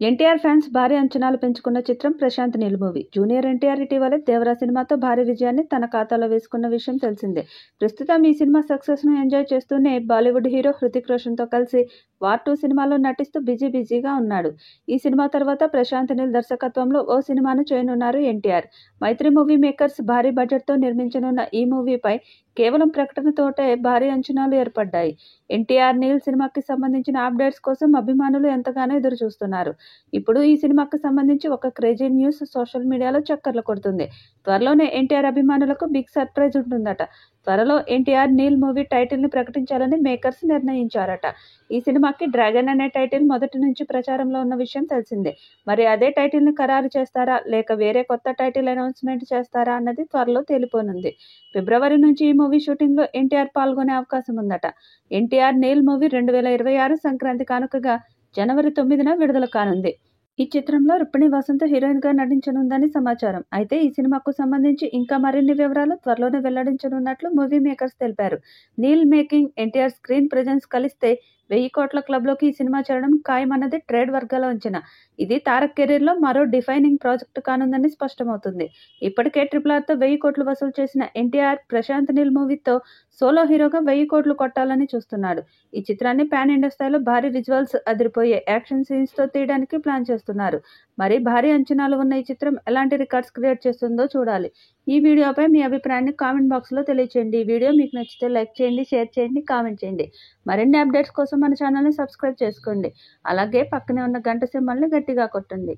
NTR fans భారీ అంచనాలు పెంచుకున్న చిత్రం ప్రశాంత్ నీల్ మూవీ. జూనియర్ ఎన్టీఆర్ ఇటీవలే దేవరా సినిమాతో భారీ విజయాన్ని తన ఖాతాలో వేసుకున్న విషయం తెలిసిందే. ప్రస్తుతం ఈ సినిమా సక్సెస్ ను ఎంజాయ్ చేస్తూనే బాలీవుడ్ హీరో హృతిక్ రోషన్ తో కలిసి వార్ 2 సినిమాలో నటిస్తూ బిజీగా ఉన్నాడు. ఈ సినిమా తర్వాత ప్రశాంత్ నీల్ దర్శకత్వంలో ఓ సినిమాను చేయనున్నారు ఎన్టీఆర్. మైత్రి మూవీ మేకర్స్ భారీ బడ్జెట్ తో నిర్మించనున్న ఈ మూవీపై కేవలం ప్రకటనతోటే భారీ అంచనాలు ఏర్పడ్డాయి. ఎన్టీఆర్ నీల్ సినిమాకి సంబంధించిన అప్డేట్స్ కోసం అభిమానులు ఎంతగానో ఎదురు చూస్తున్నారు. ఇప్పుడు ఈ సినిమాకి సంబంధించి ఒక క్రేజీ న్యూస్ సోషల్ మీడియాలో చక్కర్లు కొడుతుంది. త్వరలోనే ఎన్టీఆర్ అభిమానులకు బిగ్ సర్ప్రైజ్ ఉంటుందట. త్వరలో ఎన్టీఆర్ నీల్ మూవీ టైటిల్ ని ప్రకటించాలని మేకర్స్ నిర్ణయించారట. ఈ సినిమాకి డ్రాగన్ అనే టైటిల్ మొదటి నుంచి ప్రచారంలో ఉన్న విషయం తెలిసిందే. మరి అదే టైటిల్ ని ఖరారు చేస్తారా లేక వేరే కొత్త టైటిల్ అనౌన్స్మెంట్ చేస్తారా అన్నది త్వరలో తేలిపోనుంది. ఫిబ్రవరి నుంచి ఈ మూవీ షూటింగ్ లో ఎన్టీఆర్ పాల్గొనే అవకాశం ఉందట. ఎన్టీఆర్ నీల్ మూవీ 2026 సంక్రాంతి కానుకగా జనవరి 9న విడుదల కానుంది. ఈ చిత్రంలో రుక్మిణి వసంత్ హీరోయిన్ గా నటించనుందని సమాచారం. అయితే ఈ సినిమాకు సంబంధించి ఇంకా మరిన్ని వివరాలు త్వరలోనే వెల్లడించనున్నట్లు మూవీ మేకర్స్ తెలిపారు. Neel making, NTR screen presence కలిస్తే 1000 కోట్ల క్లబ్లోకి ఈ సినిమా చేరడం ఖాయమన్నది ట్రేడ్ వర్గాల అంచనా. ఇది తారక్ కెరీర్లో మరో డిఫైనింగ్ ప్రాజెక్టు కానుందని స్పష్టమవుతుంది. ఇప్పటికే RRR తో 1000 కోట్లు వసూలు చేసిన ఎన్టీఆర్ ప్రశాంత్ నీల్ మూవీతో సోలో హీరోగా 1000 కోట్లు కొట్టాలని చూస్తున్నాడు. ఈ చిత్రాన్ని పాన్ ఇండియా స్థాయిలో భారీ విజువల్స్, అదిరిపోయే యాక్షన్ సీన్స్ తో తీయడానికి ప్లాన్ చేస్తున్నారు. మరి భారీ అంచనాలు ఉన్న ఈ చిత్రం ఎలాంటి రికార్డ్స్ క్రియేట్ చేస్తుందో చూడాలి. ఈ వీడియోపై మీ అభిప్రాయాన్ని కామెంట్ బాక్స్లో తెలియచేయండి. ఈ వీడియో మీకు నచ్చితే లైక్ చేయండి, షేర్ చేయండి, కామెంట్ చేయండి. మరిన్ని అప్డేట్స్ కోసం మన ఛానల్ని సబ్స్క్రైబ్ చేసుకోండి. అలాగే పక్కనే ఉన్న గంట సింబల్ని గట్టిగా కొట్టండి.